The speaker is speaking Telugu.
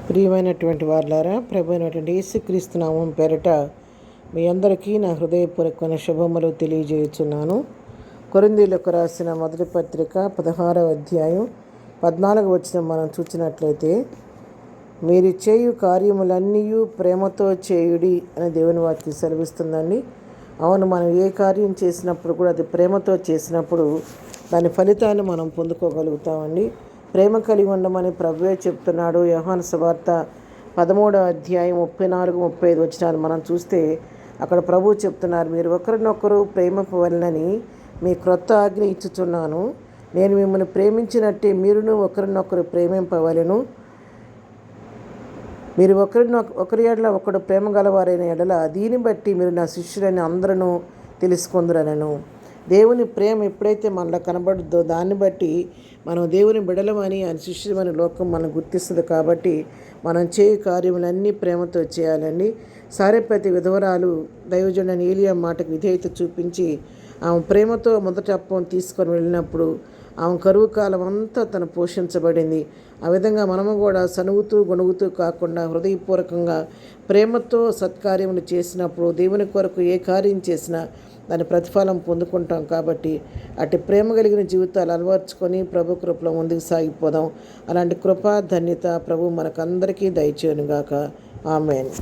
ప్రియమైనటువంటి వారులారా, ప్రభు అయినటువంటి యేసుక్రీస్తు నామం పేరట మీ అందరికీ నా హృదయపూర్వకమైన శుభములు తెలియజేయుచున్నాను. కొరింథీయులకు రాసిన మొదటి పత్రిక 16వ అధ్యాయం 14వ వచనం మనం చూసినట్లయితే, మీరు చేయు కార్యములన్నీ ప్రేమతో చేయుడి అని దేవుని వాక్యం సెలవిస్తుందండి. అవును, మనం ఏ కార్యం చేసినప్పుడు కూడా అది ప్రేమతో చేసినప్పుడు దాని ఫలితాన్ని మనం పొందుకోగలుగుతామండి. ప్రేమ కలిగి ఉండమని ప్రభువే చెప్తున్నాడు. యోహాను సువార్త 13వ అధ్యాయం 34-35 వచనాలు మనం చూస్తే అక్కడ ప్రభువు చెప్తున్నారు, మీరు ఒకరినొకరు ప్రేమింపవలెనని మీ క్రొత్త ఆజ్ఞ ఇచ్చుచున్నాను. నేను మిమ్మల్ని ప్రేమించినట్టే మీరును ఒకరినొకరు ప్రేమింపవలెను. మీరు ఒకరి ఎడల ఒకడు ప్రేమ గలవారైన ఎడల దీన్ని బట్టి మీరు నా శిష్యులని అందరూ తెలుసుకొందురనెను. దేవుని ప్రేమ ఎప్పుడైతే మనలో కనబడుద్దో దాన్ని బట్టి మనం దేవుని బిడలమని ఆయన శిష్యులమని లోకం మనం గుర్తిస్తుంది. కాబట్టి మనం చేయు కార్యములన్నీ ప్రేమతో చేయాలండి. సారెపతి విధవరాలు దైవజనుడైన ఏలియా మాటకు విధేయత చూపించి ఆమె ప్రేమతో మొదటి అప్పం తీసుకొని వెళ్ళినప్పుడు ఆమె కరువు కాలం అంతా తను పోషించబడింది. ఆ విధంగా మనము కూడా సనుగుతూ గొణుగుతూ కాకుండా హృదయపూర్వకంగా ప్రేమతో సత్కార్యములు చేసినప్పుడు దేవుని కొరకు ఏ కార్యం చేసినా దాని ప్రతిఫలం పొందుకుంటాం. కాబట్టి అటు ప్రేమ కలిగిన జీవితాలు అలవర్చుకొని ప్రభు కృపలో ముందుకు సాగిపోదాం. అలాంటి కృపా ధన్యత ప్రభు మనకందరికీ దయచేయునుగాక. ఆమేన్.